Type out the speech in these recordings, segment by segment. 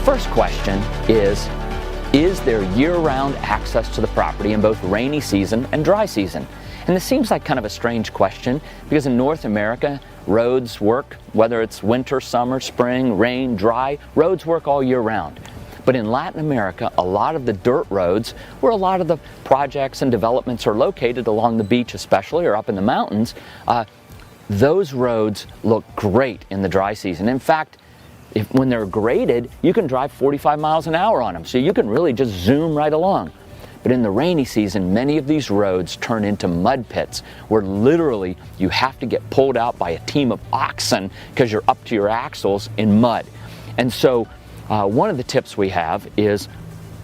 first question is there year-round access to the property in both rainy season and dry season? And this seems like kind of a strange question because in North America, roads work, whether it's winter, summer, spring, rain, dry, roads work all year round. But in Latin America, a lot of the dirt roads, where a lot of the projects and developments are located along the beach especially, or up in the mountains, those roads look great in the dry season. In fact, when they're graded, you can drive 45 miles an hour on them, so you can really just zoom right along. But in the rainy season, many of these roads turn into mud pits where literally you have to get pulled out by a team of oxen because you're up to your axles in mud. And so one of the tips we have is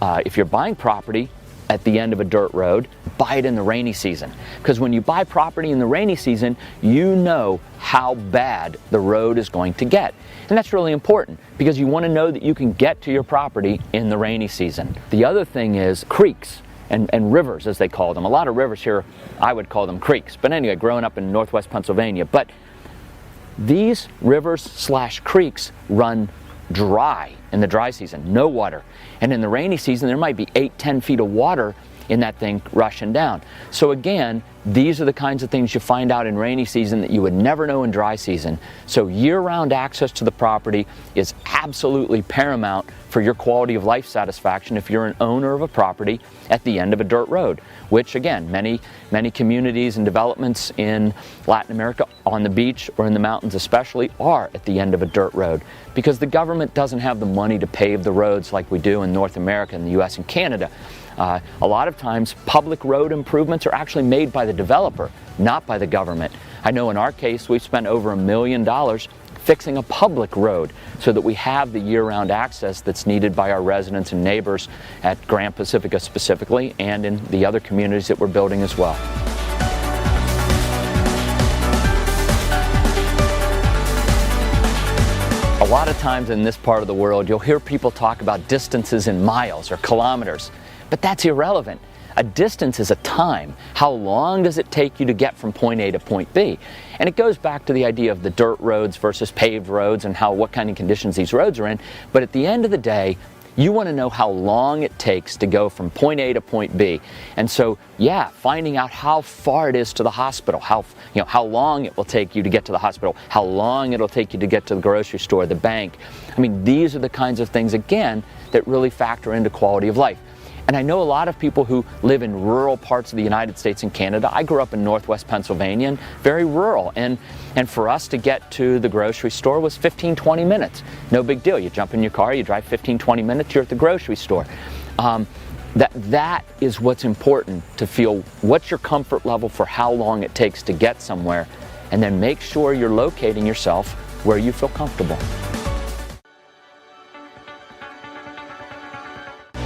if you're buying property at the end of a dirt road, buy it in the rainy season. Because when you buy property in the rainy season, you know how bad the road is going to get. And that's really important because you want to know that you can get to your property in the rainy season. The other thing is creeks and rivers, as they call them. A lot of rivers here, I would call them creeks. But anyway, growing up in northwest Pennsylvania. But these rivers/creeks run dry in the dry season, no water. And in the rainy season, there might be 8-10 feet of water in that thing rushing down. So again, these are the kinds of things you find out in rainy season that you would never know in dry season. So year-round access to the property is absolutely paramount for your quality of life satisfaction if you're an owner of a property at the end of a dirt road, which again, many communities and developments in Latin America on the beach or in the mountains especially are at the end of a dirt road because the government doesn't have the money to pave the roads like we do in North America, in the US and Canada. A lot of times public road improvements are actually made by the developer, not by the government. I know in our case we've spent over $1 million fixing a public road so that we have the year-round access that's needed by our residents and neighbors at Grand Pacifica specifically and in the other communities that we're building as well. A lot of times in this part of the world you'll hear people talk about distances in miles or kilometers. But that's irrelevant. A distance is a time. How long does it take you to get from point A to point B? And it goes back to the idea of the dirt roads versus paved roads and what kind of conditions these roads are in. But at the end of the day, you want to know how long it takes to go from point A to point B. And so, yeah, finding out how far it is to the hospital, how long it will take you to get to the hospital, how long it'll take you to get to the grocery store, the bank. I mean, these are the kinds of things, again, that really factor into quality of life. And I know a lot of people who live in rural parts of the United States and Canada. I grew up in northwest Pennsylvania, and very rural. And for us to get to the grocery store was 15-20 minutes. No big deal. You jump in your car, you drive 15-20 minutes, you're at the grocery store. That is what's important, to feel what's your comfort level for how long it takes to get somewhere, and then make sure you're locating yourself where you feel comfortable.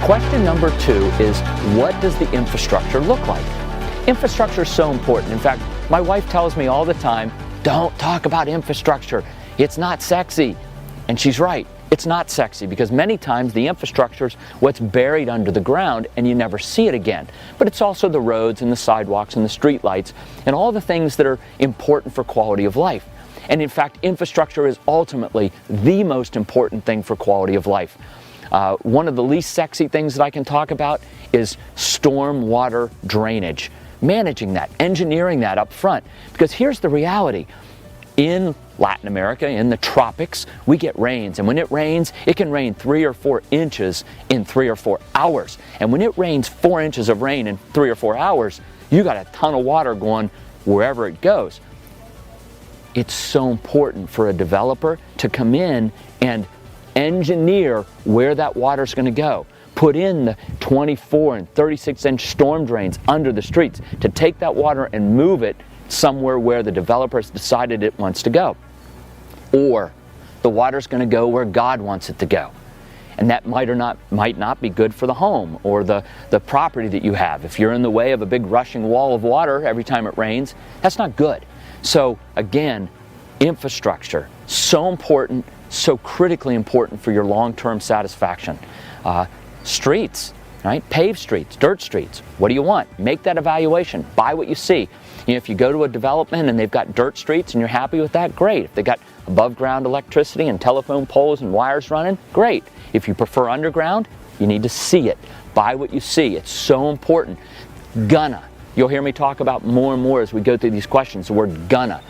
Question number 2 is, what does the infrastructure look like? Infrastructure is so important. In fact, my wife tells me all the time, don't talk about infrastructure. It's not sexy. And she's right. It's not sexy because many times the infrastructure is what's buried under the ground and you never see it again. But it's also the roads and the sidewalks and the street lights and all the things that are important for quality of life. And in fact, infrastructure is ultimately the most important thing for quality of life. One of the least sexy things that I can talk about is storm water drainage. Managing that, engineering that up front. Because here's the reality. In Latin America, in the tropics, we get rains. And when it rains, it can rain 3 or 4 inches in 3 or 4 hours. And when it rains 4 inches of rain in 3 or 4 hours, you got a ton of water going wherever it goes. It's so important for a developer to come in and engineer where that water's going to go. Put in the 24 and 36-inch storm drains under the streets to take that water and move it somewhere where the developer has decided it wants to go. Or the water's going to go where God wants it to go. And that might not be good for the home or the property that you have. If you're in the way of a big rushing wall of water every time it rains, that's not good. So again, infrastructure, so important, so critically important for your long-term satisfaction. Streets, right? Paved streets, dirt streets. What do you want? Make that evaluation. Buy what you see. If you go to a development and they've got dirt streets and you're happy with that, great. If they got above ground electricity and telephone poles and wires running, great. If you prefer underground, you need to see it. Buy what you see. It's so important. Gonna. You'll hear me talk about more and more as we go through these questions, the word gonna.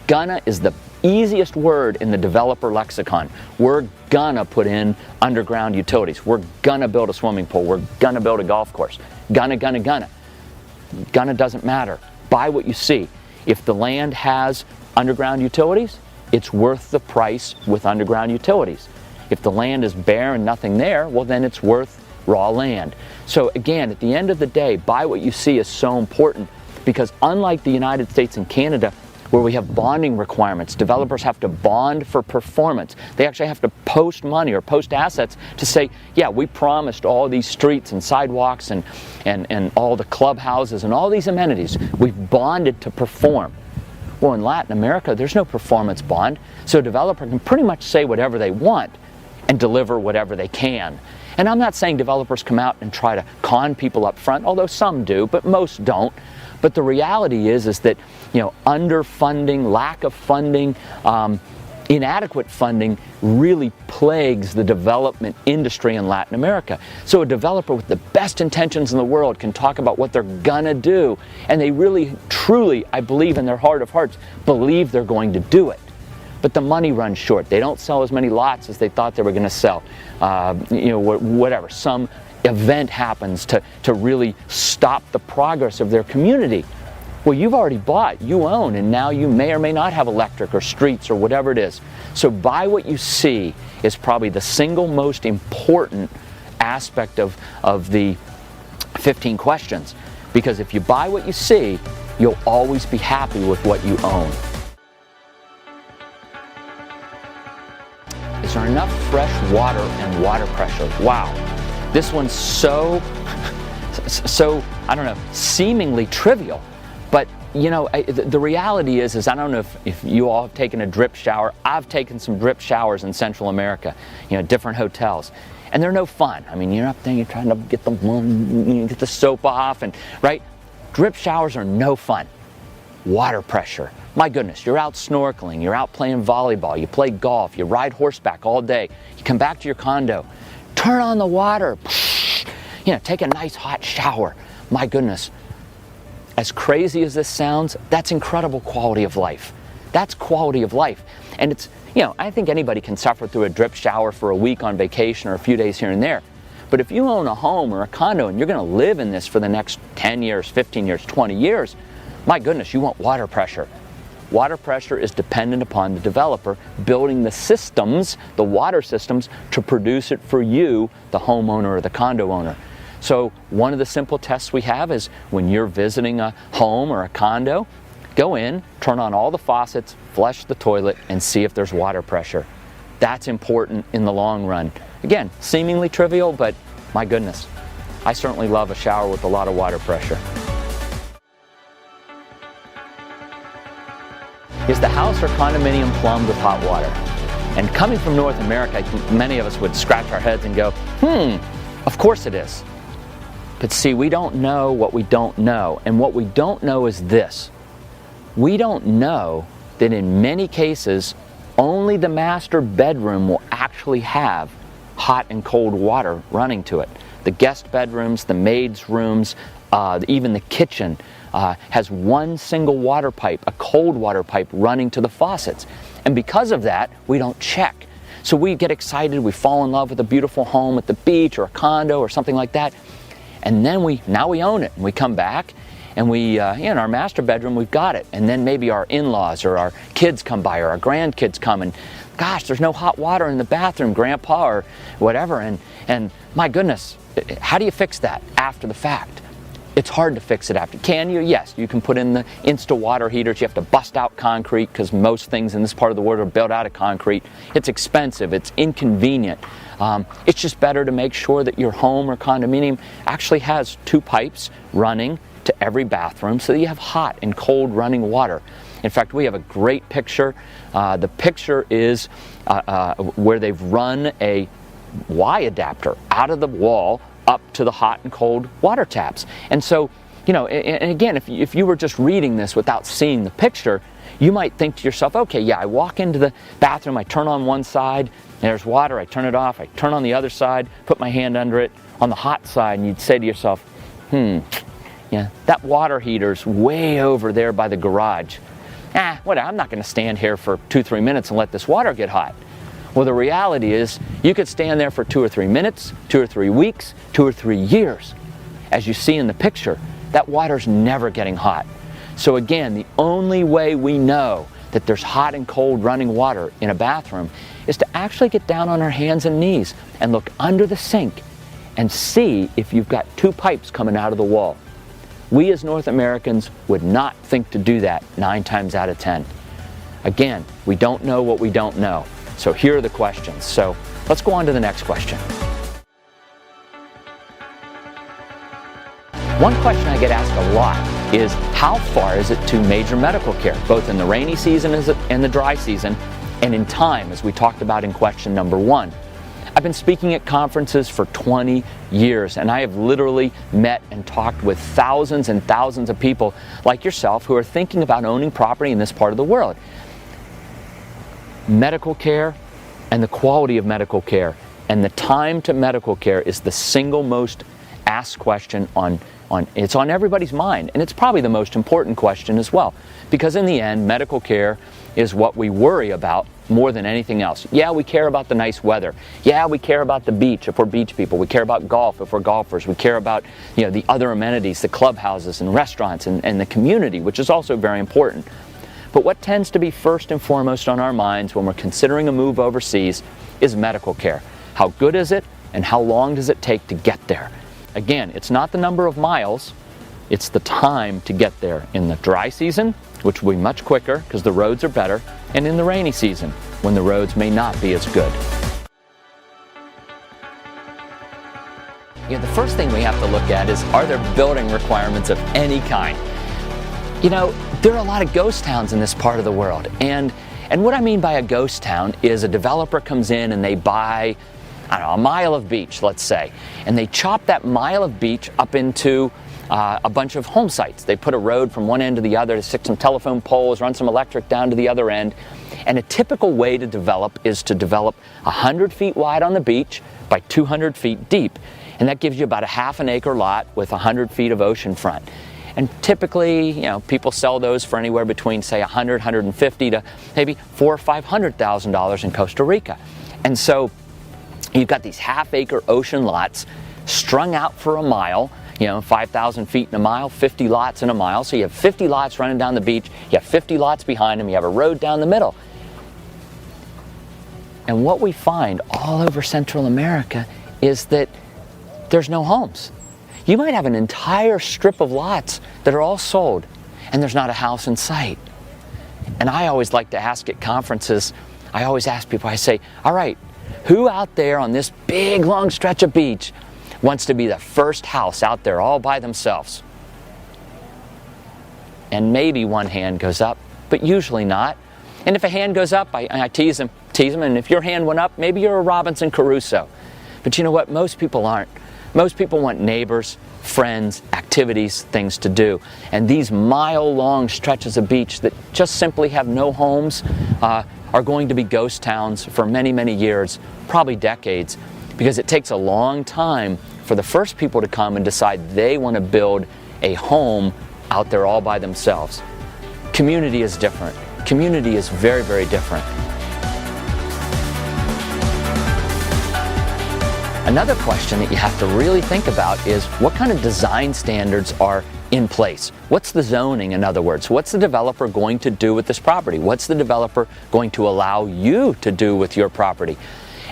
Gonna is the easiest word in the developer lexicon. We're gonna put in underground utilities. We're gonna build a swimming pool. We're gonna build a golf course. Gonna. Gonna doesn't matter. Buy what you see. If the land has underground utilities, it's worth the price with underground utilities. If the land is bare and nothing there, well then it's worth raw land. So again, at the end of the day, buy what you see is so important, because unlike the United States and Canada, where we have bonding requirements, developers have to bond for performance. They actually have to post money or post assets to say, yeah, we promised all these streets and sidewalks and all the clubhouses and all these amenities. We've bonded to perform. Well, in Latin America, there's no performance bond, so a developer can pretty much say whatever they want and deliver whatever they can. And I'm not saying developers come out and try to con people up front, although some do, but most don't. But the reality is that, you know, underfunding, lack of funding, inadequate funding really plagues the development industry in Latin America. So a developer with the best intentions in the world can talk about what they're gonna do, and they really, truly, I believe in their heart of hearts, believe they're going to do it. But the money runs short. They don't sell as many lots as they thought they were going to sell. Whatever. Some event happens to really stop the progress of their community. Well, you've already bought, you own, and now you may or may not have electric or streets or whatever it is. So buy what you see is probably the single most important aspect of the 15 questions. Because if you buy what you see, you'll always be happy with what you own. Is there enough fresh water and water pressure? Wow. This one's so, I don't know, seemingly trivial. But, you know, the reality is I don't know if you all have taken a drip shower. I've taken some drip showers in Central America, you know, different hotels. And they're no fun. I mean, you're up there, you're trying to get the soap off, and, right? Drip showers are no fun. Water pressure. My goodness, you're out snorkeling, you're out playing volleyball, you play golf, you ride horseback all day, you come back to your condo, turn on the water, you know, take a nice hot shower. My goodness, as crazy as this sounds, that's incredible quality of life. That's quality of life. And it's, you know, I think anybody can suffer through a drip shower for a week on vacation or a few days here and there. But if you own a home or a condo and you're going to live in this for the next 10 years, 15 years, 20 years, my goodness, you want water pressure. Water pressure is dependent upon the developer building the systems, the water systems, to produce it for you, the homeowner or the condo owner. So one of the simple tests we have is when you're visiting a home or a condo, go in, turn on all the faucets, flush the toilet, and see if there's water pressure. That's important in the long run. Again, seemingly trivial, but my goodness, I certainly love a shower with a lot of water pressure. Is the house or condominium plumbed with hot water? And coming from North America, I think many of us would scratch our heads and go, of course it is. But see, we don't know what we don't know. And what we don't know is this. We don't know that in many cases, only the master bedroom will actually have hot and cold water running to it. The guest bedrooms, the maid's rooms, even the kitchen has one single water pipe, a cold water pipe running to the faucets. And because of that, we don't check. So we get excited, we fall in love with a beautiful home at the beach or a condo or something like that. And then now we own it, and we come back and we, in our master bedroom, we've got it. And then maybe our in-laws or our kids come by or our grandkids come, and gosh, there's no hot water in the bathroom, Grandpa, or whatever. And my goodness, how do you fix that after the fact? It's hard to fix it after. Can you? Yes, you can put in the Insta water heaters. You have to bust out concrete because most things in this part of the world are built out of concrete. It's expensive. It's inconvenient. It's just better to make sure that your home or condominium actually has two pipes running to every bathroom so that you have hot and cold running water. In fact, we have a great picture. The picture is where they've run a Y adapter out of the wall up to the hot and cold water taps. And so, you know, and again, if you were just reading this without seeing the picture, You might think to yourself, okay, yeah, I walk into the bathroom, I turn on one side, and there's water, I turn it off, I turn on the other side, put my hand under it on the hot side, and you'd say to yourself, yeah, that water heater's way over there by the garage. Whatever, I'm not going to stand here for 2-3 minutes and let this water get hot. Well, the reality is you could stand there for 2 or 3 minutes, 2 or 3 weeks, 2 or 3 years. As you see in the picture, that water's never getting hot. So again, the only way we know that there's hot and cold running water in a bathroom is to actually get down on our hands and knees and look under the sink and see if you've got 2 pipes coming out of the wall. We as North Americans would not think to do that 9 times out of 10. Again, we don't know what we don't know. So here are the questions. So let's go on to the next question. One question I get asked a lot is, how far is it to major medical care, both in the rainy season and the dry season, and in time, as we talked about in question number 1. I've been speaking at conferences for 20 years, and I have literally met and talked with thousands and thousands of people like yourself who are thinking about owning property in this part of the world. Medical care and the quality of medical care and the time to medical care is the single most asked question it's on everybody's mind, and it's probably the most important question as well, because in the end, medical care is what we worry about more than anything else. Yeah, we care about the nice weather. Yeah, we care about the beach if we're beach people. We care about golf if we're golfers. We care about, the other amenities, the clubhouses and restaurants and the community, which is also very important. But what tends to be first and foremost on our minds when we're considering a move overseas is medical care. How good is it, and how long does it take to get there? Again, it's not the number of miles, it's the time to get there in the dry season, which will be much quicker because the roads are better, and in the rainy season, when the roads may not be as good. The first thing we have to look at is, are there building requirements of any kind? There are a lot of ghost towns in this part of the world, and what I mean by a ghost town is a developer comes in and they buy, a mile of beach, let's say, and they chop that mile of beach up into a bunch of home sites. They put a road from one end to the other, to stick some telephone poles, run some electric down to the other end. And a typical way to develop is to develop 100 feet wide on the beach by 200 feet deep. And that gives you about a half an acre lot with 100 feet of ocean front. And typically, people sell those for anywhere between, say, $100,000, $150,000 to maybe $400,000 or $500,000 in Costa Rica. And so you've got these half-acre ocean lots strung out for a mile, 5,000 feet in a mile, 50 lots in a mile. So you have 50 lots running down the beach, you have 50 lots behind them, you have a road down the middle. And what we find all over Central America is that there's no homes. You might have an entire strip of lots that are all sold, and there's not a house in sight. And I always like to ask at conferences, I always ask people, I say, all right, who out there on this big long stretch of beach wants to be the first house out there all by themselves? And maybe one hand goes up, but usually not. And if a hand goes up, I tease them, and if your hand went up, maybe you're a Robinson Crusoe. But you know what? Most people aren't. Most people want neighbors, friends, activities, things to do. And these mile-long stretches of beach that just simply have no homes are going to be ghost towns for many, many years, probably decades, because it takes a long time for the first people to come and decide they want to build a home out there all by themselves. Community is different. Community is very, very different. Another question that you have to really think about is, what kind of design standards are in place? What's the zoning, in other words? What's the developer going to do with this property? What's the developer going to allow you to do with your property?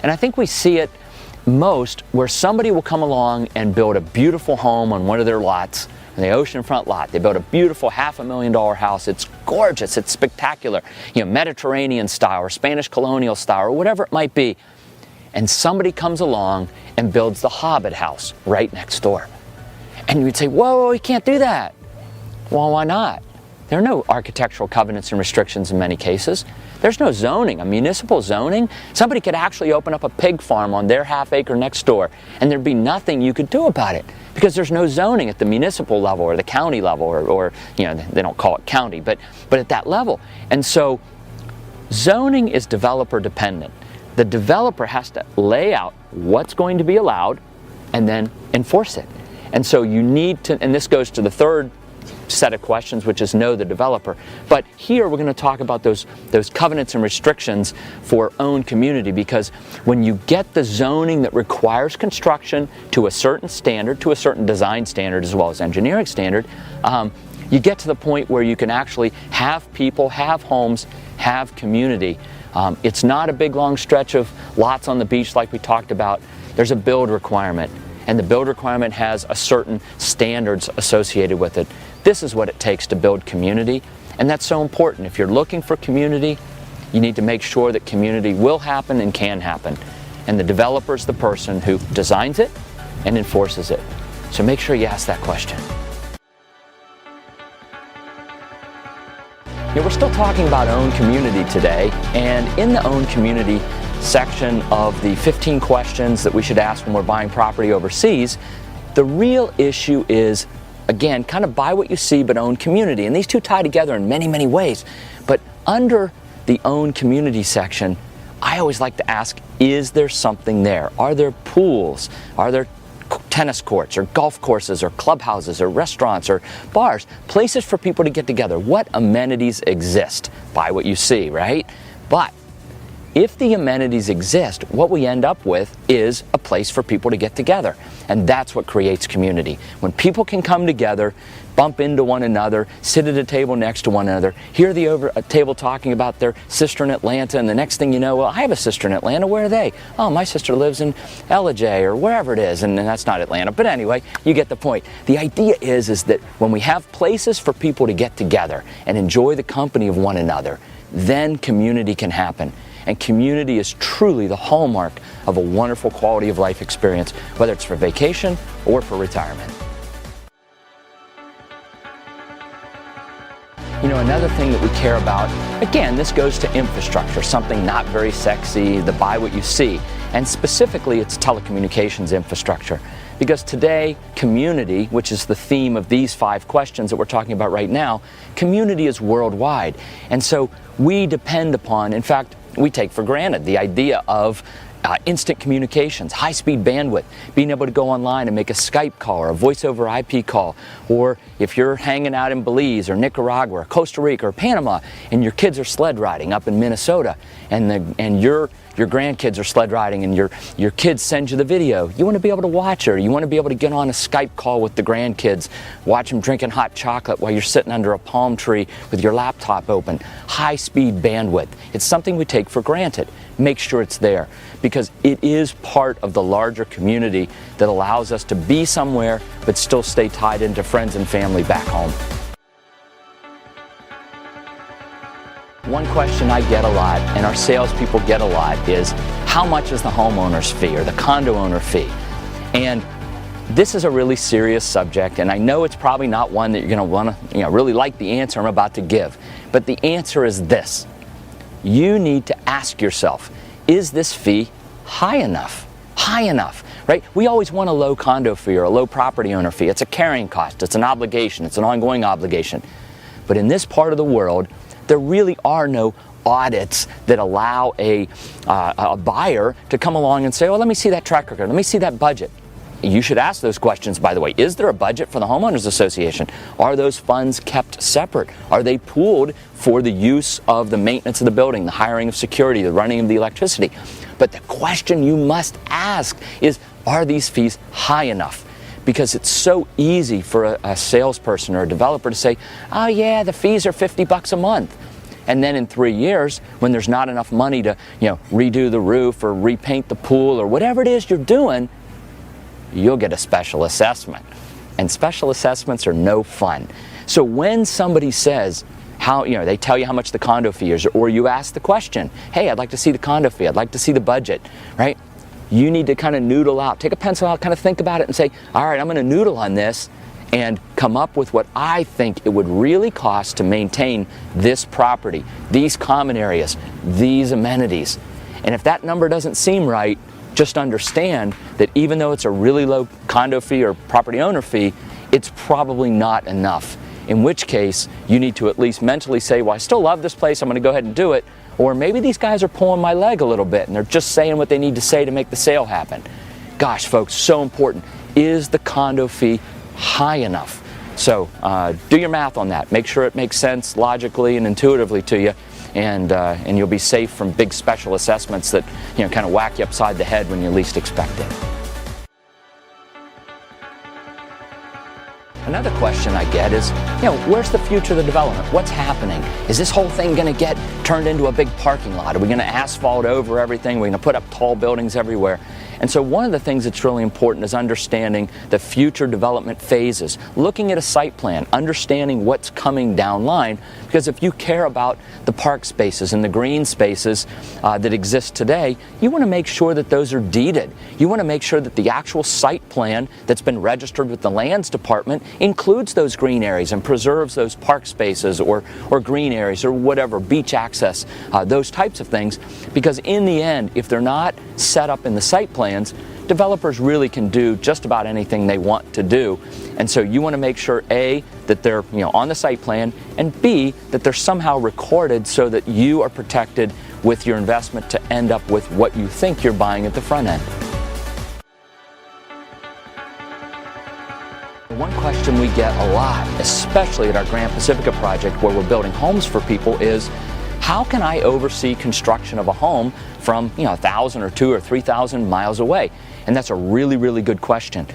And I think we see it most where somebody will come along and build a beautiful home on one of their lots, in the oceanfront lot. They build a beautiful $500,000 house. It's gorgeous, it's spectacular, Mediterranean style or Spanish colonial style or whatever it might be. And somebody comes along and builds the Hobbit house right next door. And you'd say, whoa, you can't do that. Well, why not? There are no architectural covenants and restrictions in many cases. There's no zoning. A municipal zoning, somebody could actually open up a pig farm on their half acre next door, and there'd be nothing you could do about it because there's no zoning at the municipal level or the county level, or you know, they don't call it county, but at that level. And so zoning is developer dependent. The developer has to lay out what's going to be allowed and then enforce it. And so you need to, and this goes to the third set of questions, which is know the developer. But here we're going to talk about those covenants and restrictions for owned community, because when you get the zoning that requires construction to a certain standard, to a certain design standard as well as engineering standard, you get to the point where you can actually have people, have homes, have community. It's not a big long stretch of lots on the beach like we talked about. There's a build requirement, and the build requirement has a certain standards associated with it. This is what it takes to build community, and that's so important. If you're looking for community, you need to make sure that community will happen and can happen. And the developer is the person who designs it and enforces it. So make sure you ask that question. You know, we're still talking about owned community today, and in the owned community section of the 15 questions that we should ask when we're buying property overseas, the real issue is, again, kind of buy what you see but own community. And these two tie together in many, many ways. But under the own community section, I always like to ask, is there something there? Are there pools? Are there tennis courts or golf courses or clubhouses or restaurants or bars? Places for people to get together. What amenities exist? Buy what you see, right? But if the amenities exist, what we end up with is a place for people to get together. And that's what creates community. When people can come together, bump into one another, sit at a table next to one another, hear the over a table talking about their sister in Atlanta, and the next thing you know, well, I have a sister in Atlanta, where are they? Oh, my sister lives in LJ or wherever it is, and that's not Atlanta. But anyway, you get the point. The idea is that when we have places for people to get together and enjoy the company of one another, then community can happen. And community is truly the hallmark of a wonderful quality of life experience, whether it's for vacation or for retirement. You know, another thing that we care about, again, this goes to infrastructure, something not very sexy, the buy what you see, and specifically it's telecommunications infrastructure. Because today, community, which is the theme of these 5 questions that we're talking about right now, community is worldwide. And so we depend upon, in fact, we take for granted the idea of instant communications, high-speed bandwidth, being able to go online and make a Skype call or a voice-over IP call, or if you're hanging out in Belize or Nicaragua or Costa Rica or Panama and your kids are sled riding up in Minnesota and your grandkids are sled riding and your kids send you the video, you want to be able to watch her. You want to be able to get on a Skype call with the grandkids, watch them drinking hot chocolate while you're sitting under a palm tree with your laptop open. High-speed bandwidth. It's something we take for granted. Make sure it's there, because it is part of the larger community that allows us to be somewhere but still stay tied into friends and family back home. One question I get a lot, and our salespeople get a lot, is how much is the homeowner's fee or the condo owner fee? And this is a really serious subject, and I know it's probably not one that you're going to want to really like the answer I'm about to give. But the answer is this. You need to ask yourself, is this fee high enough? High enough, right? We always want a low condo fee or a low property owner fee. It's a carrying cost, it's an obligation, it's an ongoing obligation. But in this part of the world, there really are no audits that allow a buyer to come along and say, well, let me see that track record, let me see that budget. You should ask those questions, by the way. Is there a budget for the Homeowners Association? Are those funds kept separate? Are they pooled for the use of the maintenance of the building, the hiring of security, the running of the electricity? But the question you must ask is, are these fees high enough? Because it's so easy for a salesperson or a developer to say, oh yeah, the fees are $50 a month. And then in 3 years, when there's not enough money to redo the roof or repaint the pool or whatever it is you're doing, you'll get a special assessment. And special assessments are no fun. So when somebody says, they tell you how much the condo fee is, or you ask the question, hey, I'd like to see the condo fee, I'd like to see the budget, right? You need to kind of noodle out, take a pencil out, kind of think about it and say, all right, I'm going to noodle on this, and come up with what I think it would really cost to maintain this property, these common areas, these amenities. And if that number doesn't seem right, just understand that even though it's a really low condo fee or property owner fee, it's probably not enough. In which case, you need to at least mentally say, well, I still love this place, I'm going to go ahead and do it. Or maybe these guys are pulling my leg a little bit and they're just saying what they need to say to make the sale happen. Gosh, folks, so important. Is the condo fee high enough? So do your math on that. Make sure it makes sense logically and intuitively to you, and you'll be safe from big special assessments that kind of whack you upside the head when you least expect it. Another question I get is, where's the future of the development? What's happening? Is this whole thing going to get turned into a big parking lot? Are we going to asphalt over everything? Are we going to put up tall buildings everywhere? And so one of the things that's really important is understanding the future development phases, looking at a site plan, understanding what's coming down line, because if you care about the park spaces and the green spaces that exist today, you want to make sure that those are deeded. You want to make sure that the actual site plan that's been registered with the lands department includes those green areas and preserves those park spaces or green areas or whatever, beach access, those types of things, because in the end, if they're not set up in the site plans, developers really can do just about anything they want to do. And so you want to make sure, A, that they're on the site plan, and B, that they're somehow recorded so that you are protected with your investment to end up with what you think you're buying at the front end. One question we get a lot, especially at our Grand Pacifica project where we're building homes for people, is how can I oversee construction of a home from 1,000 or 2,000 or 3,000 miles away? And that's a really, really good question.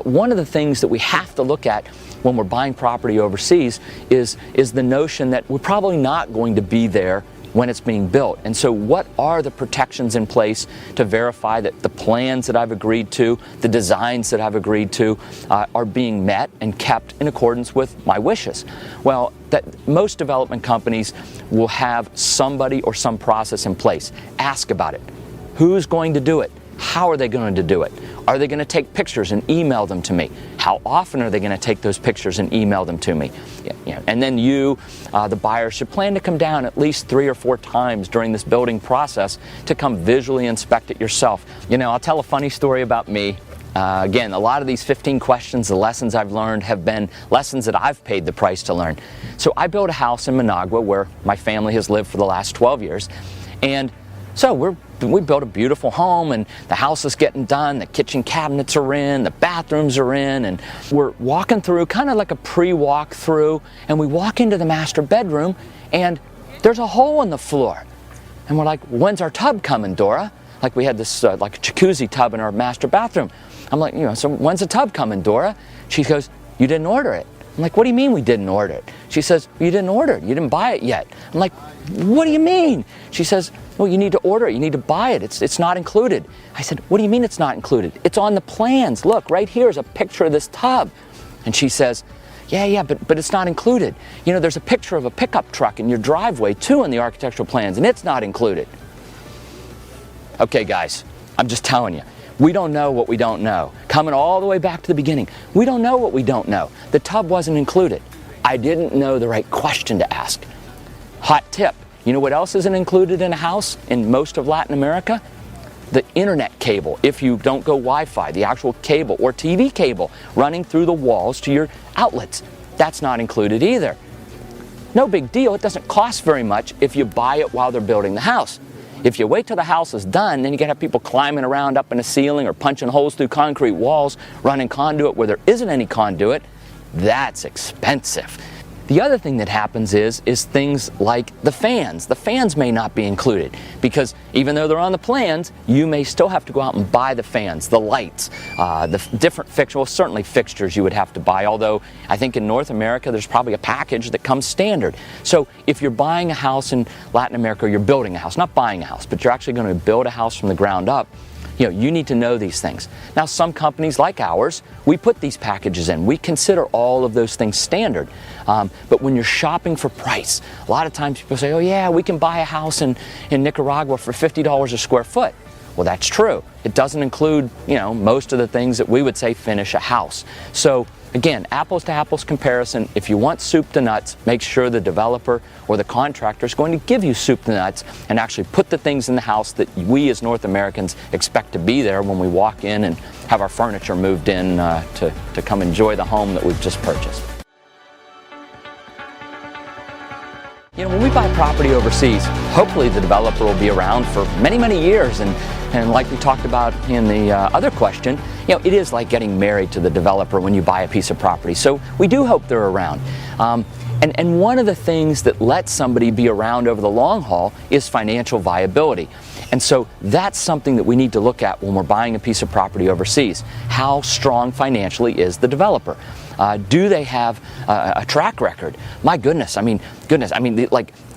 One of the things that we have to look at when we're buying property overseas is the notion that we're probably not going to be there when it's being built. And so what are the protections in place to verify that the plans that I've agreed to, the designs that I've agreed to, are being met and kept in accordance with my wishes? Well, that most development companies will have somebody or some process in place. Ask about it. Who's going to do it? How are they going to do it? Are they going to take pictures and email them to me? How often are they going to take those pictures and email them to me? And then you, the buyer, should plan to come down at least 3 or 4 times during this building process to come visually inspect it yourself. I'll tell a funny story about me. Again, a lot of these 15 questions, the lessons I've learned, have been lessons that I've paid the price to learn. So I built a house in Managua where my family has lived for the last 12 years. And so we built a beautiful home, and the house is getting done, the kitchen cabinets are in, the bathrooms are in, and we're walking through, kind of like a pre-walk through, and we walk into the master bedroom, and there's a hole in the floor. And we're like, when's our tub coming, Dora? Like we had this like a jacuzzi tub in our master bathroom. I'm like, so when's the tub coming, Dora? She goes, you didn't order it. I'm like, what do you mean we didn't order it? She says, you didn't order it. You didn't buy it yet. I'm like, what do you mean? She says, well, you need to order it. You need to buy it. It's not included. I said, what do you mean it's not included? It's on the plans. Look, right here is a picture of this tub. And she says, yeah, but it's not included. There's a picture of a pickup truck in your driveway too in the architectural plans, and it's not included. Okay, guys, I'm just telling you. We don't know what we don't know. Coming all the way back to the beginning, we don't know what we don't know. The tub wasn't included. I didn't know the right question to ask. Hot tip, you know what else isn't included in a house in most of Latin America? The internet cable, if you don't go Wi-Fi, the actual cable or TV cable running through the walls to your outlets. That's not included either. No big deal, it doesn't cost very much if you buy it while they're building the house. If you wait till the house is done, then you gotta have people climbing around up in the ceiling or punching holes through concrete walls, running conduit where there isn't any conduit. That's expensive. The other thing that happens is things like the fans. The fans may not be included because even though they're on the plans, you may still have to go out and buy the fans, the lights, the different fixtures. Well, certainly fixtures you would have to buy, although I think in North America there's probably a package that comes standard. So if you're buying a house in Latin America, or you're building a house, not buying a house, but you're actually going to build a house from the ground up, you need to know these things. Now, some companies like ours, we put these packages in. We consider all of those things standard. But when you're shopping for price, a lot of times people say, oh yeah, we can buy a house in Nicaragua for $50 a square foot. Well, that's true. It doesn't include, most of the things that we would say finish a house. So again, apples to apples comparison. If you want soup to nuts, make sure the developer or the contractor is going to give you soup to nuts and actually put the things in the house that we as North Americans expect to be there when we walk in and have our furniture moved in to come enjoy the home that we've just purchased. When we buy property overseas, hopefully the developer will be around for many, many years. And like we talked about in the other question, it is like getting married to the developer when you buy a piece of property. So we do hope they're around. And one of the things that lets somebody be around over the long haul is financial viability. And so that's something that we need to look at when we're buying a piece of property overseas. How strong financially is the developer? Do they have a track record? My goodness,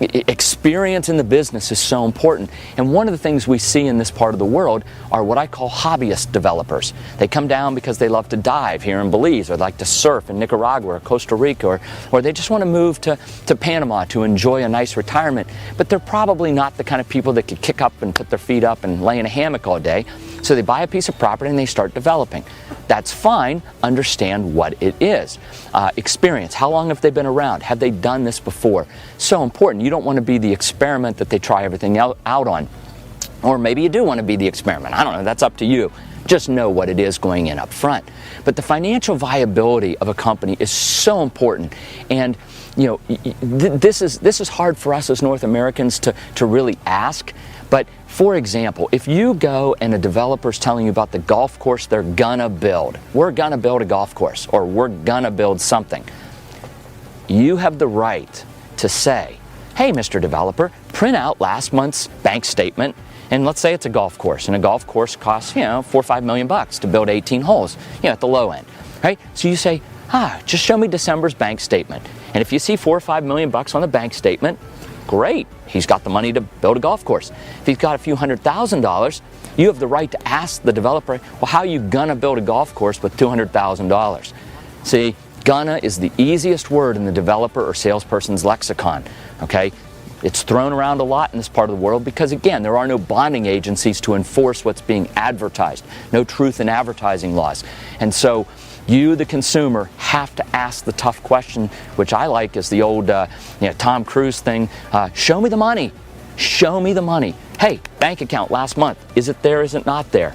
experience in the business is so important. And one of the things we see in this part of the world are what I call hobbyist developers. They come down because they love to dive here in Belize, or like to surf in Nicaragua or Costa Rica, or they just want to move to Panama to enjoy a nice retirement. But they're probably not the kind of people that could kick up and put their feet up and lay in a hammock all day. So they buy a piece of property and they start developing. That's fine. Understand what it is. Experience. How long have they been around? Have they done this before? So important. You don't want to be the experiment that they try everything out on. Or maybe you do want to be the experiment. I don't know. That's up to you. Just know what it is going in up front. But the financial viability of a company is so important. And this is hard for us as North Americans to really ask. But for example, if you go and a developer's telling you about the golf course they're gonna build, we're gonna build a golf course, or we're gonna build something, you have the right to say, hey, Mr. Developer, print out last month's bank statement, and let's say it's a golf course, and a golf course costs, $4 or $5 million to build 18 holes, at the low end, right? So you say, just show me December's bank statement. And if you see $4 or $5 million on the bank statement, great, he's got the money to build a golf course. If he's got a few $100,000, you have the right to ask the developer, well, how are you gonna build a golf course with $200,000? See, gonna is the easiest word in the developer or salesperson's lexicon, okay? It's thrown around a lot in this part of the world because, again, there are no bonding agencies to enforce what's being advertised, no truth in advertising laws. And so you, the consumer, have to ask the tough question, which I like is the old Tom Cruise thing, show me the money. Show me the money. Hey, bank account last month, is it there, is it not there?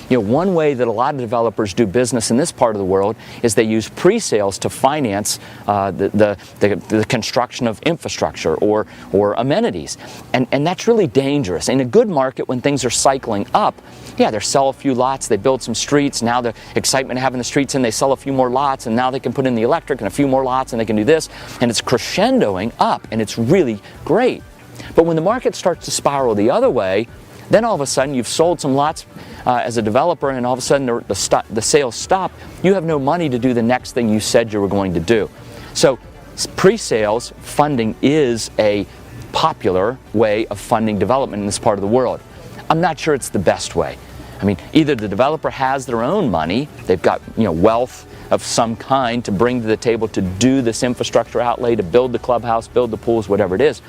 One way that a lot of developers do business in this part of the world is they use pre-sales to finance the construction of infrastructure or amenities. And that's really dangerous. In a good market, when things are cycling up, they sell a few lots, they build some streets, now the excitement of having the streets in, they sell a few more lots, and now they can put in the electric and a few more lots, and they can do this, and it's crescendoing up, and it's really great. But when the market starts to spiral the other way, then all of a sudden you've sold some lots as a developer, and all of a sudden the sales stop. You have no money to do the next thing you said you were going to do. So pre-sales funding is a popular way of funding development in this part of the world. I'm not sure it's the best way. Either the developer has their own money, they've got wealth of some kind to bring to the table to do this infrastructure outlay, to build the clubhouse, build the pools, whatever it is,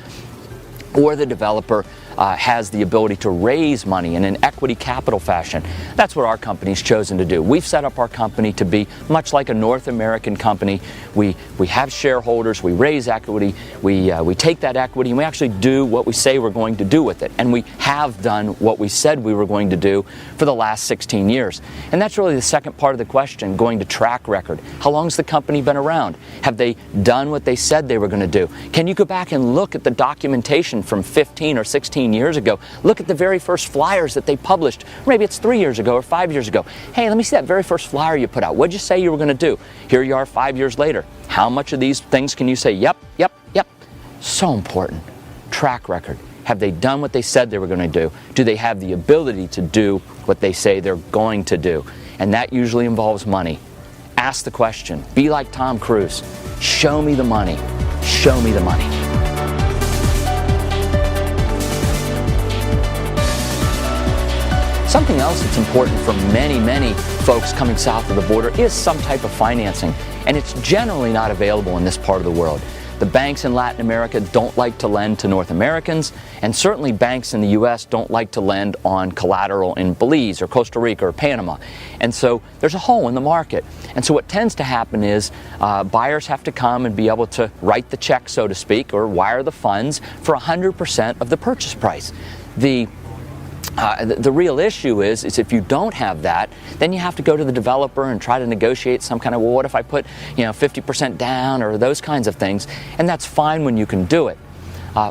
or the developer has the ability to raise money in an equity capital fashion. That's what our company's chosen to do. We've set up our company to be much like a North American company. We have shareholders, we raise equity, we take that equity and we actually do what we say we're going to do with it. And we have done what we said we were going to do for the last 16 years. And that's really the second part of the question, going to track record. How long's the company been around? Have they done what they said they were going to do? Can you go back and look at the documentation from 15 or 16 years ago? Look at the very first flyers that they published. Or maybe it's 3 years ago or 5 years ago. Hey, let me see that very first flyer you put out. What'd you say you were going to do? Here you are 5 years later. How much of these things can you say, yep, yep, yep? So important. Track record. Have they done what they said they were going to do? Do they have the ability to do what they say they're going to do? And that usually involves money. Ask the question. Be like Tom Cruise. Show me the money. Show me the money. Something else that's important for many folks coming south of the border is some type of financing, and it's generally not available in this part of the world. The banks in Latin America don't like to lend to North Americans, and certainly banks in the U.S. don't like to lend on collateral in Belize or Costa Rica or Panama. And so there's a hole in the market. And so what tends to happen is buyers have to come and be able to write the check, so to speak, or wire the funds for 100% of the purchase price. The real issue is if you don't have that, then you have to go to the developer and try to negotiate some kind of, well, what if I put 50% down or those kinds of things, and that's fine when you can do it.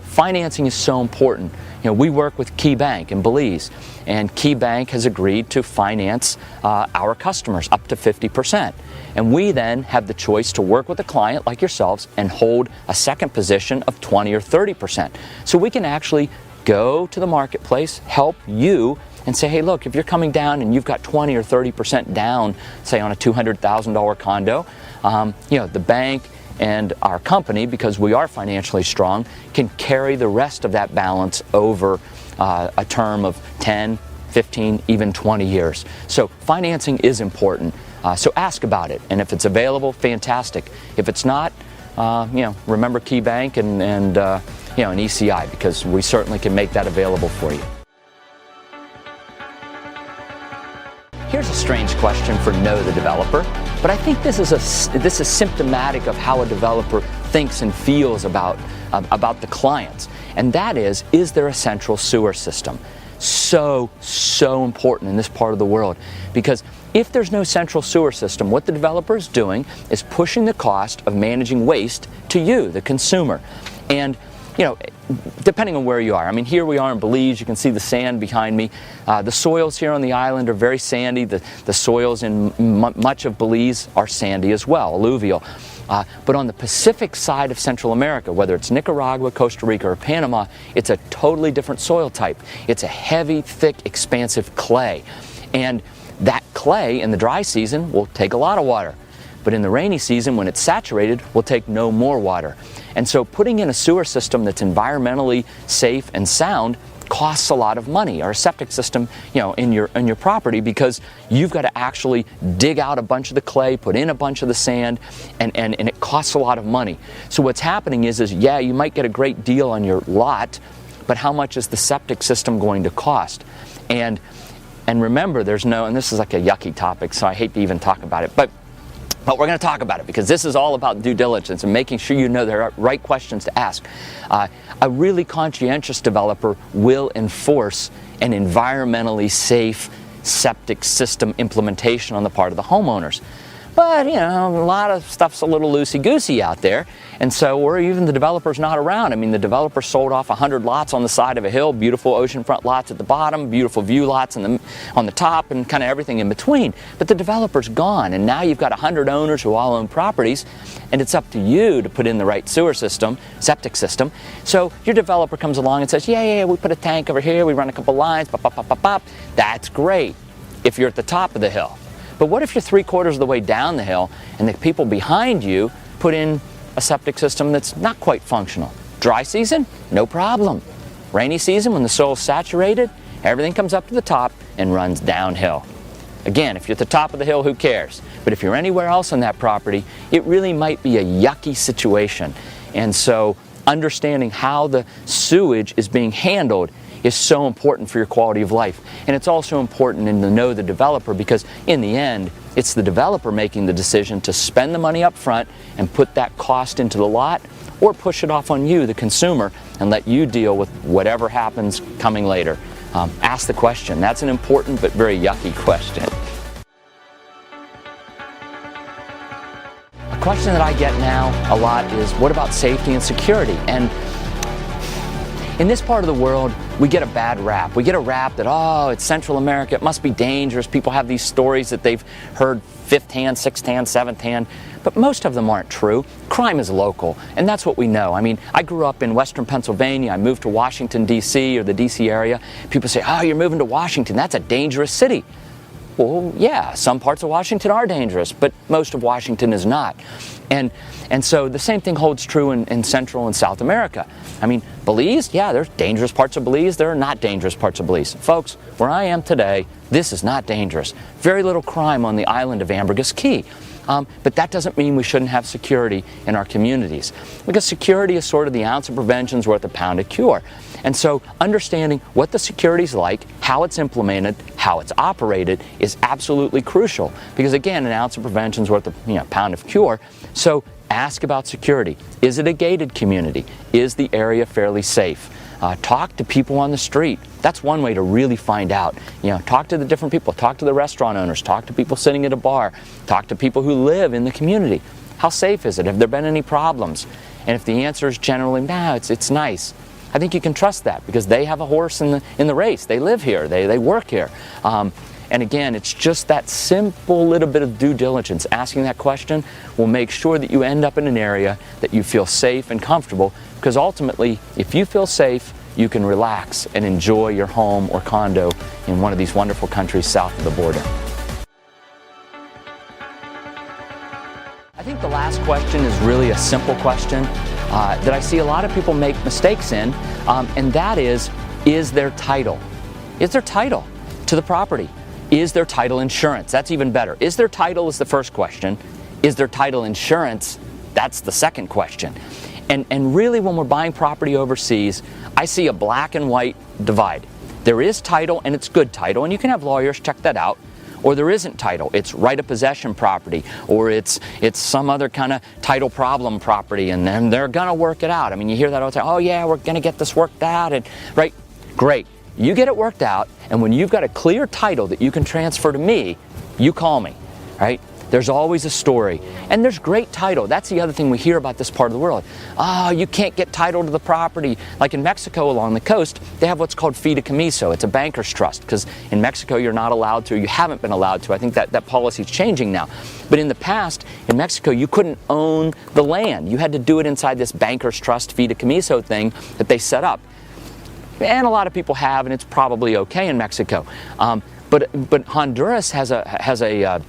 Financing is so important. We work with Key Bank in Belize, and Key Bank has agreed to finance our customers up to 50%. And we then have the choice to work with a client like yourselves and hold a second position of 20 or 30%. So we can actually go to the marketplace, help you, and say, hey, look, if you're coming down and you've got 20 or 30% down, say on a $200,000 condo, the bank and our company, because we are financially strong, can carry the rest of that balance over a term of 10, 15, even 20 years. So financing is important. So ask about it, and if it's available, fantastic. If it's not, remember Key Bank and an ECI, because we certainly can make that available for you. Here's a strange question for Know the Developer, but I think this is symptomatic of how a developer thinks and feels about the clients, and that is there a central sewer system? So important in this part of the world, because if there's no central sewer system, what the developer is doing is pushing the cost of managing waste to you, the consumer. And depending on where you are. I mean, here we are in Belize. You can see the sand behind me. The soils here on the island are very sandy. The soils in much of Belize are sandy as well, alluvial. But on the Pacific side of Central America, whether it's Nicaragua, Costa Rica, or Panama, it's a totally different soil type. It's a heavy, thick, expansive clay. And that clay in the dry season will take a lot of water. But in the rainy season, when it's saturated, will take no more water. And so putting in a sewer system that's environmentally safe and sound costs a lot of money, or a septic system, in your property, because you've got to actually dig out a bunch of the clay, put in a bunch of the sand, and it costs a lot of money. So what's happening is you might get a great deal on your lot, but how much is the septic system going to cost? And remember, and this is like a yucky topic, so I hate to even talk about it, but we're going to talk about it because this is all about due diligence and making sure you know the right questions to ask. A really conscientious developer will enforce an environmentally safe septic system implementation on the part of the homeowners. But, a lot of stuff's a little loosey-goosey out there, and so, or even the developer's not around. I mean, the developer sold off 100 lots on the side of a hill, beautiful oceanfront lots at the bottom, beautiful view lots on the top, and kind of everything in between. But the developer's gone, and now you've got 100 owners who all own properties, and it's up to you to put in the right sewer system, septic system. So your developer comes along and says, yeah, we put a tank over here, we run a couple lines, pop, pop, pop, pop, pop. That's great if you're at the top of the hill. But what if you're 3/4 of the way down the hill and the people behind you put in a septic system that's not quite functional? Dry season? No problem. Rainy season, when the soil's saturated, everything comes up to the top and runs downhill. Again, if you're at the top of the hill, who cares? But if you're anywhere else on that property, it really might be a yucky situation. And so understanding how the sewage is being handled is so important for your quality of life. And it's also important to know the developer, because in the end, it's the developer making the decision to spend the money up front and put that cost into the lot, or push it off on you, the consumer, and let you deal with whatever happens coming later. Ask the question. That's an important but very yucky question. A question that I get now a lot is, what about safety and security? And in this part of the world, we get a bad rap. We get a rap that, it's Central America, it must be dangerous. People have these stories that they've heard fifth hand, sixth hand, seventh hand, but most of them aren't true. Crime is local, and that's what we know. I mean, I grew up in Western Pennsylvania. I moved to Washington, D.C., or the D.C. area. People say, you're moving to Washington. That's a dangerous city. Well, yeah, some parts of Washington are dangerous, but most of Washington is not. And so the same thing holds true in Central and South America. I mean, Belize, yeah, there's dangerous parts of Belize. There are not dangerous parts of Belize. Folks, where I am today, this is not dangerous. Very little crime on the island of Ambergris Caye. but that doesn't mean we shouldn't have security in our communities, because security is sort of the ounce of prevention's worth a pound of cure. And so understanding what the security is like, how it's implemented, how it's operated is absolutely crucial, because again, an ounce of prevention is worth a pound of cure. So ask about security. Is it a gated community? Is the area fairly safe? Talk to people on the street. That's one way to really find out. Talk to the different people. Talk to the restaurant owners. Talk to people sitting at a bar. Talk to people who live in the community. How safe is it? Have there been any problems? And if the answer is generally, nah, it's nice, I think you can trust that, because they have a horse in the race. They live here. They work here. And again, it's just that simple little bit of due diligence. Asking that question will make sure that you end up in an area that you feel safe and comfortable, because ultimately, if you feel safe, you can relax and enjoy your home or condo in one of these wonderful countries south of the border. I think the last question is really a simple question that I see a lot of people make mistakes in, and that is there title? Is there title to the property? Is there title insurance? That's even better. Is there title is the first question. Is there title insurance? That's the second question. And really, when we're buying property overseas, I see a black and white divide. There is title, and it's good title, and you can have lawyers check that out. Or there isn't title. It's right of possession property, or it's some other kind of title problem property, and then they're gonna work it out. I mean, you hear that all the time. Oh yeah, we're gonna get this worked out, and right, great. You get it worked out, and when you've got a clear title that you can transfer to me, you call me, right? There's always a story, and there's great title. That's the other thing we hear about this part of the world. Oh, you can't get title to the property. Like in Mexico along the coast, they have what's called fideicomiso. It's a banker's trust, because in Mexico you're not allowed to, you haven't been allowed to. I think that policy is changing now. But in the past, in Mexico, you couldn't own the land. You had to do it inside this banker's trust fideicomiso thing that they set up. And a lot of people have, and it's probably okay in Mexico. But Honduras has a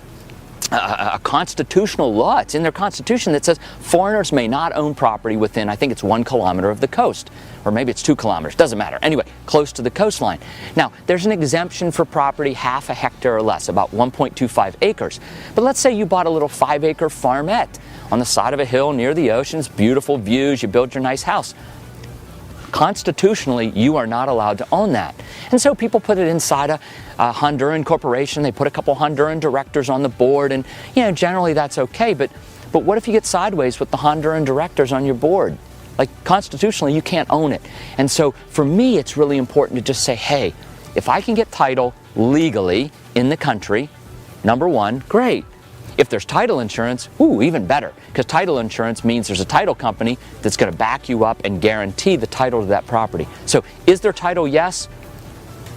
constitutional law. It's in their constitution that says foreigners may not own property within, I think it's 1 kilometer of the coast, or maybe it's 2 kilometers, doesn't matter. Anyway, close to the coastline. Now, there's an exemption for property half a hectare or less, about 1.25 acres. But let's say you bought a little 5-acre farmette on the side of a hill near the ocean, beautiful views, you build your nice house. Constitutionally, you are not allowed to own that. And so people put it inside a Honduran corporation. They put a couple Honduran directors on the board, and generally that's okay. But what if you get sideways with the Honduran directors on your board? Like, constitutionally, you can't own it. And so for me, it's really important to just say, hey, if I can get title legally in the country, number one, great. If there's title insurance, ooh, even better, because title insurance means there's a title company that's going to back you up and guarantee the title to that property. So is there title? Yes.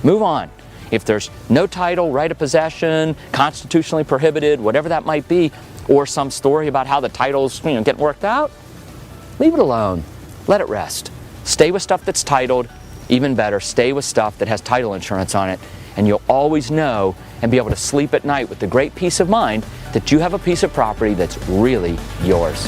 Move on. If there's no title, right of possession, constitutionally prohibited, whatever that might be, or some story about how the title's getting worked out, leave it alone. Let it rest. Stay with stuff that's titled. Even better, stay with stuff that has title insurance on it, and you'll always know and be able to sleep at night with the great peace of mind that you have a piece of property that's really yours.